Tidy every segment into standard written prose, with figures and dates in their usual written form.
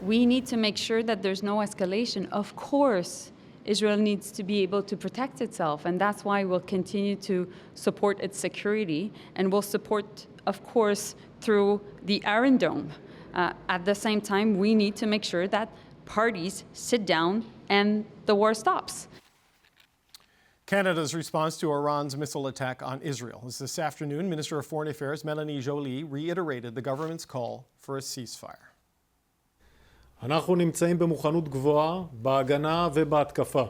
we need to make sure that there's no escalation. Of course, Israel needs to be able to protect itself, and that's why we'll continue to support its security, and we'll support, of course, through the Iron Dome. At the same time, we need to make sure that parties sit down and the war stops. Canada's response to Iran's missile attack on Israel. This afternoon, Minister of Foreign Affairs Melanie Joly reiterated the government's call for a ceasefire. אנחנו נמצאים במוכנות גבוהה בהגנה ובהתקפה.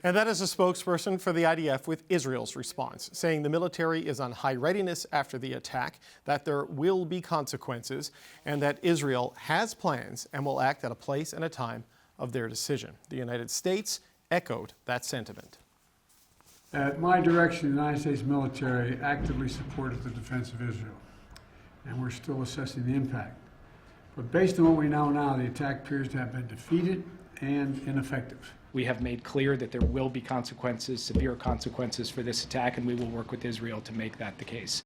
And that is a spokesperson for the IDF with Israel's response, saying the military is on high readiness after the attack, that there will be consequences, and that Israel has plans and will act at a place and a time of their decision. The United States echoed that sentiment. At my direction, the United States military actively supported the defense of Israel, and we're still assessing the impact. But based on what we know now, the attack appears to have been defeated and ineffective. We have made clear that there will be consequences, severe consequences for this attack, and we will work with Israel to make that the case.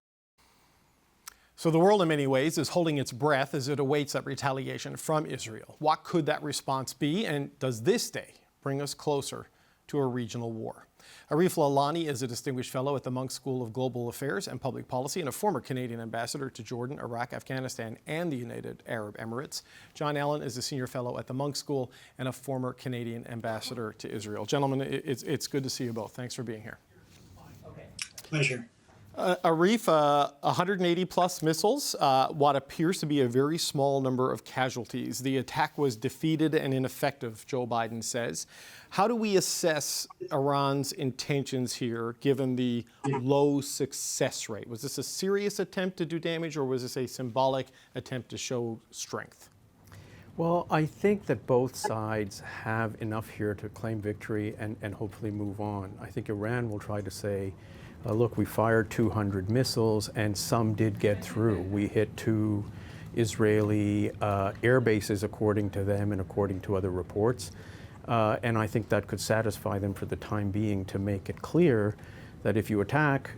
So the world in many ways is holding its breath as it awaits that retaliation from Israel. What could that response be, and does this day bring us closer to a regional war? Arif Lalani is a distinguished fellow at the Munk School of Global Affairs and Public Policy and a former Canadian ambassador to Jordan, Iraq, Afghanistan, and the United Arab Emirates. John Allen is a senior fellow at the Munk School and a former Canadian ambassador to Israel. Gentlemen, it's good to see you both. Thanks for being here. Pleasure. Arif, 180 plus missiles, what appears to be a very small number of casualties. The attack was defeated and ineffective, Joe Biden says. How do we assess Iran's intentions here, given the low success rate? Was this a serious attempt to do damage, or was this a symbolic attempt to show strength? Well, I think that both sides have enough here to claim victory and hopefully move on. I think Iran will try to say, look, we fired 200 missiles and some did get through. We hit 2 Israeli air bases, according to them and according to other reports. And I think that could satisfy them for the time being to make it clear that if you attack,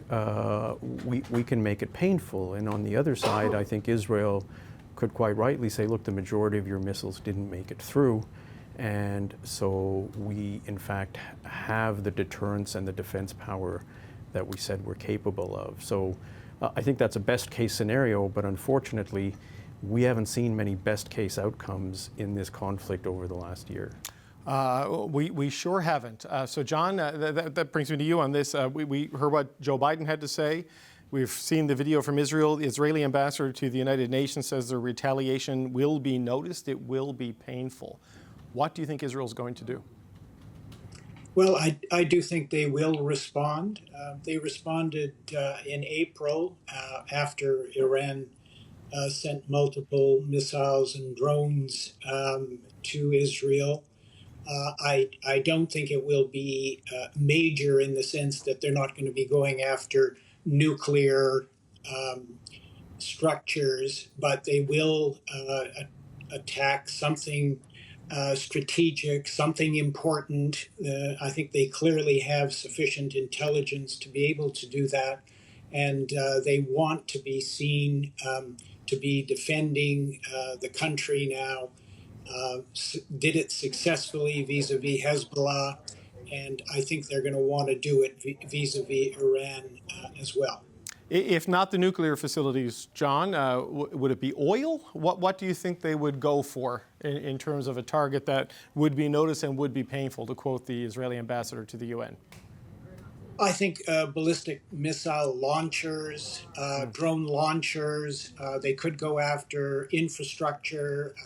we can make it painful. And on the other side, I think Israel could quite rightly say, look, the majority of your missiles didn't make it through. And so we, in fact, have the deterrence and the defense power that we said we're capable of. So I think that's a best case scenario, but unfortunately, we haven't seen many best case outcomes in this conflict over the last year. We sure haven't. So John, that brings me to you on this. We heard what Joe Biden had to say. We've seen the video from Israel. The Israeli ambassador to the United Nations says the retaliation will be noticed. It will be painful. What do you think Israel's going to do? Well, I do think they will respond. They responded in April after Iran sent multiple missiles and drones to Israel. I don't think it will be major in the sense that they're not going to be going after nuclear structures, but they will attack something strategic, something important. I think they clearly have sufficient intelligence to be able to do that, and they want to be seen to be defending the country now. Did it successfully vis-a-vis Hezbollah, and I think they're going to want to do it vis-a-vis Iran as well. If not the nuclear facilities, John, would it be oil? What do you think they would go for in terms of a target that would be noticed and would be painful, to quote the Israeli ambassador to the UN? I think ballistic missile launchers, drone launchers, they could go after infrastructure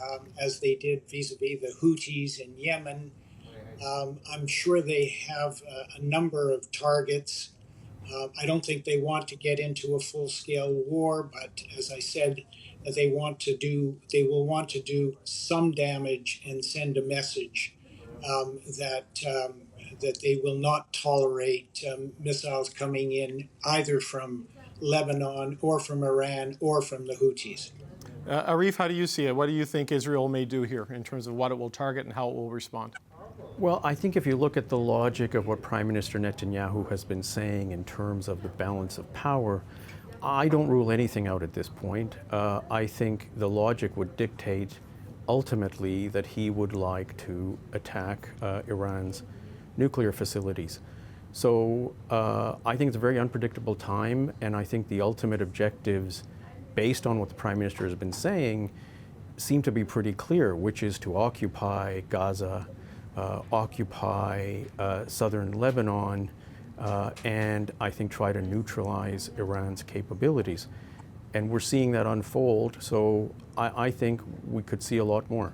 as they did vis-a-vis the Houthis in Yemen. I'm sure they have a number of targets. I don't think they want to get into a full-scale war, but as I said, they will want to do some damage and send a message that they will not tolerate missiles coming in either from Lebanon or from Iran or from the Houthis. Arif, how do you see it? What do you think Israel may do here in terms of what it will target and how it will respond? Well, I think if you look at the logic of what Prime Minister Netanyahu has been saying in terms of the balance of power, I don't rule anything out at this point. I think the logic would dictate ultimately that he would like to attack Iran's nuclear facilities. So I think it's a very unpredictable time, and I think the ultimate objectives, based on what the Prime Minister has been saying, seem to be pretty clear, which is to occupy Gaza, occupy southern Lebanon, and I think try to neutralize Iran's capabilities. And we're seeing that unfold, so I think we could see a lot more.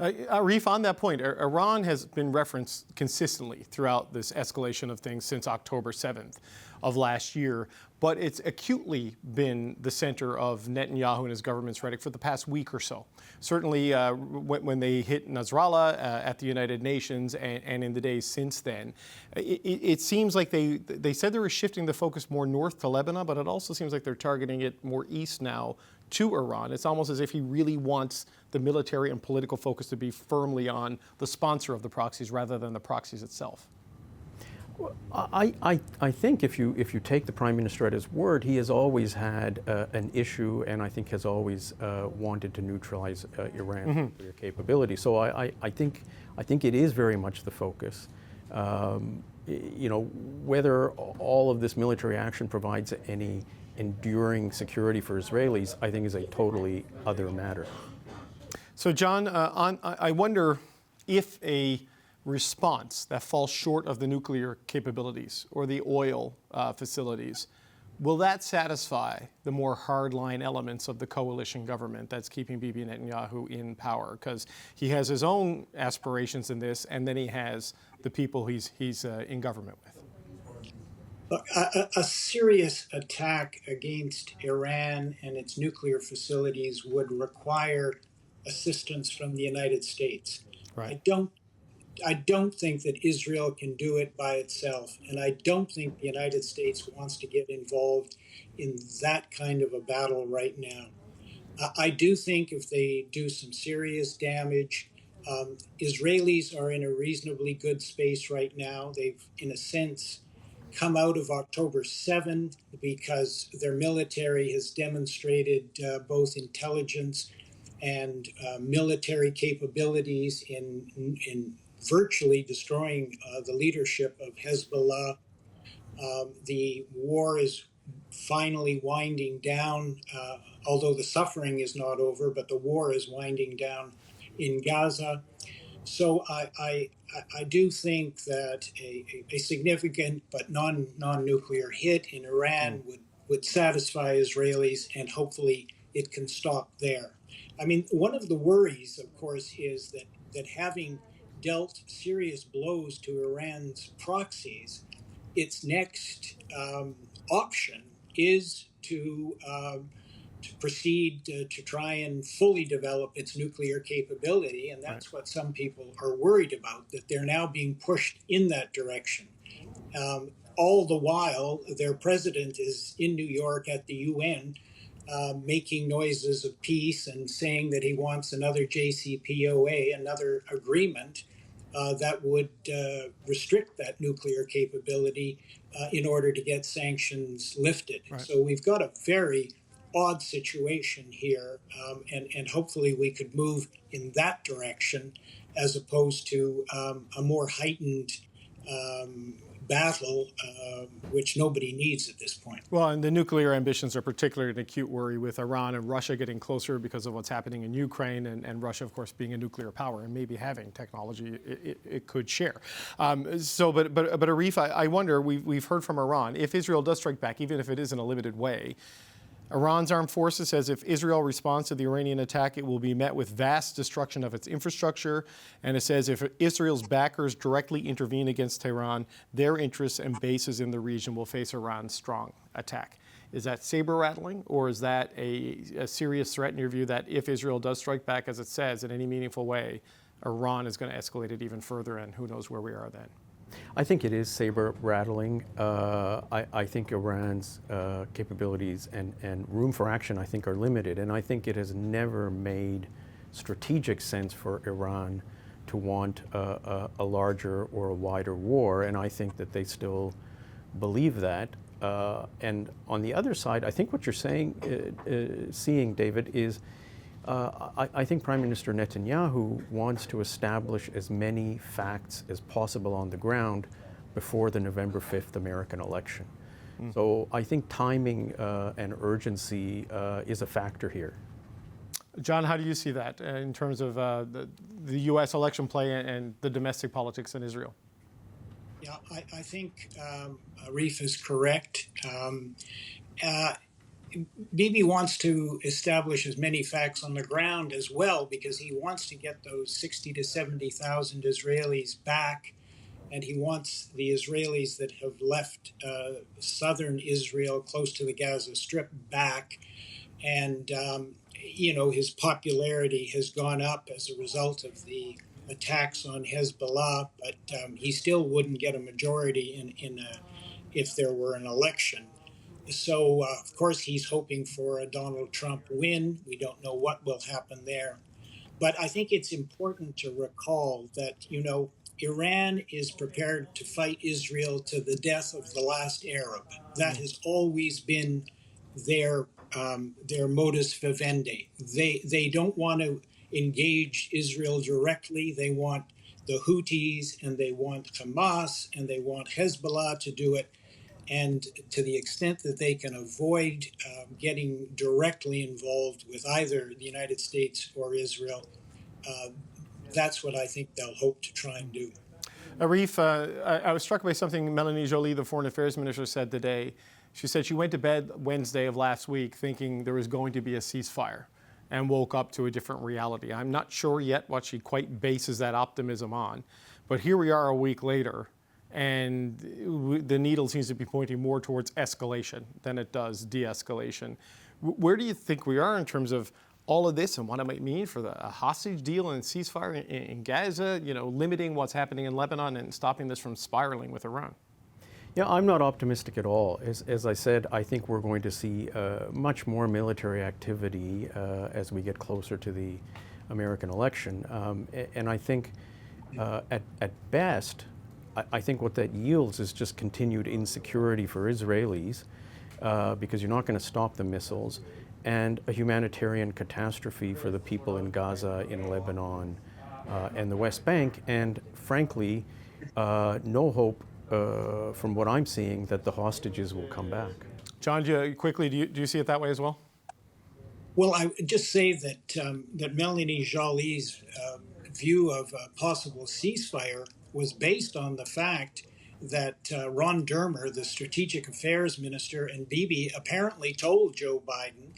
Arif, on that point, Iran has been referenced consistently throughout this escalation of things since October 7th of last year, but it's acutely been the center of Netanyahu and his government's rhetoric for the past week or so. Certainly when they hit Nasrallah at the United Nations and in the days since then. It seems like they said they were shifting the focus more north to Lebanon, but it also seems like they're targeting it more east now to Iran. It's almost as if he really wants the military and political focus to be firmly on the sponsor of the proxies rather than the proxies itself. Well, I think if you take the Prime Minister at his word, he has always had an issue, and I think has always wanted to neutralize Iran's nuclear capability. So I think it is very much the focus. You know, whether all of this military action provides any enduring security for Israelis, I think is a totally other matter. So, John, I wonder if a response that falls short of the nuclear capabilities or the oil facilities, will that satisfy the more hardline elements of the coalition government that's keeping Bibi Netanyahu in power? Because he has his own aspirations in this, and then he has the people he's in government with. Look, a serious attack against Iran and its nuclear facilities would require assistance from the United States. Right. I don't think that Israel can do it by itself, and I don't think the United States wants to get involved in that kind of a battle right now. I do think if they do some serious damage, Israelis are in a reasonably good space right now. They've, in a sense, come out of October 7th because their military has demonstrated both intelligence and military capabilities in virtually destroying the leadership of Hezbollah. The war is finally winding down, although the suffering is not over, but the war is winding down in Gaza. So I do think that a significant but non-nuclear hit in Iran would satisfy Israelis, and hopefully it can stop there. I mean, one of the worries, of course, is that having dealt serious blows to Iran's proxies, its next option is to proceed to try and fully develop its nuclear capability, and that's what some people are worried about, that they're now being pushed in that direction. All the while, their president is in New York at the UN making noises of peace and saying that he wants another JCPOA, another agreement that would restrict that nuclear capability in order to get sanctions lifted. Right. So we've got a very odd situation here, and hopefully we could move in that direction as opposed to a more heightened battle, which nobody needs at this point. Well, and the nuclear ambitions are particularly an acute worry with Iran and Russia getting closer because of what's happening in Ukraine, and Russia, of course, being a nuclear power and maybe having technology it could share. But Arif, I wonder, we've heard from Iran, if Israel does strike back, even if it is in a limited way, Iran's armed forces says if Israel responds to the Iranian attack, it will be met with vast destruction of its infrastructure. And it says if Israel's backers directly intervene against Tehran, their interests and bases in the region will face Iran's strong attack. Is that saber rattling, or is that a serious threat in your view that if Israel does strike back, as it says, in any meaningful way, Iran is going to escalate it even further, and who knows where we are then? I think it is saber rattling. I think Iran's capabilities and room for action, I think, are limited. And I think it has never made strategic sense for Iran to want a larger or a wider war. And I think that they still believe that. And on the other side, I think what you're seeing, David, is I think Prime Minister Netanyahu wants to establish as many facts as possible on the ground before the November 5th American election. So I think timing and urgency is a factor here. John, how do you see that in terms of the U.S. election play and the domestic politics in Israel? Yeah, I think Arif is correct. Bibi wants to establish as many facts on the ground as well because he wants to get those 60 to 70,000 Israelis back, and he wants the Israelis that have left southern Israel close to the Gaza Strip back. And, his popularity has gone up as a result of the attacks on Hezbollah, but he still wouldn't get a majority if there were an election. So, of course, he's hoping for a Donald Trump win. We don't know what will happen there. But I think it's important to recall that, Iran is prepared to fight Israel to the death of the last Arab. That has always been their modus vivendi. They don't want to engage Israel directly. They want the Houthis and they want Hamas and they want Hezbollah to do it. And to the extent that they can avoid getting directly involved with either the United States or Israel, that's what I think they'll hope to try and do. Arif, I was struck by something Melanie Joly, the Foreign Affairs Minister, said today. She said she went to bed Wednesday of last week thinking there was going to be a ceasefire and woke up to a different reality. I'm not sure yet what she quite bases that optimism on, but here we are a week later, and the needle seems to be pointing more towards escalation than it does de-escalation. Where do you think we are in terms of all of this and what it might mean for the hostage deal and ceasefire in Gaza, limiting what's happening in Lebanon and stopping this from spiraling with Iran? Yeah, I'm not optimistic at all. As I said, I think we're going to see much more military activity as we get closer to the American election. And I think at best, I think what that yields is just continued insecurity for Israelis because you're not going to stop the missiles, and a humanitarian catastrophe for the people in Gaza, in Lebanon, and the West Bank, and frankly, no hope from what I'm seeing that the hostages will come back. John, do you see it that way as well? Well, I would just say that Melanie Joly's view of a possible ceasefire was based on the fact that Ron Dermer, the Strategic Affairs Minister, and Bibi apparently told Joe Biden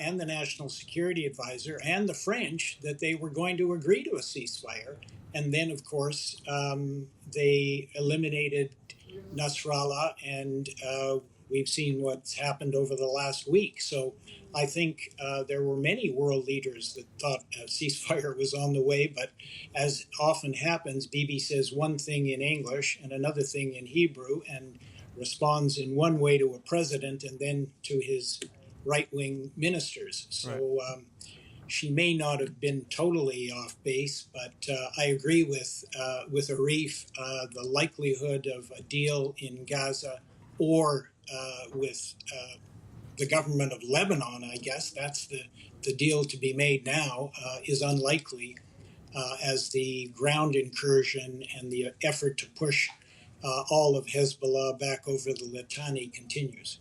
and the National Security Advisor and the French that they were going to agree to a ceasefire. And then, of course, they eliminated Nasrallah, and we've seen what's happened over the last week. So I think there were many world leaders that thought a ceasefire was on the way, but as often happens, Bibi says one thing in English and another thing in Hebrew and responds in one way to a president and then to his right-wing ministers. So she may not have been totally off base, but I agree with Arif, the likelihood of a deal in Gaza or with the government of Lebanon, I guess, that's the deal to be made now, is unlikely as the ground incursion and the effort to push all of Hezbollah back over the Litani continues.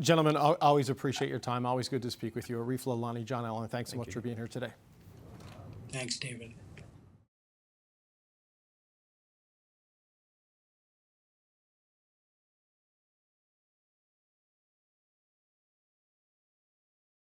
Gentlemen, I always appreciate your time. Always good to speak with you. Arif Lalani, John Allen, thanks so much for being here today. Thanks, David.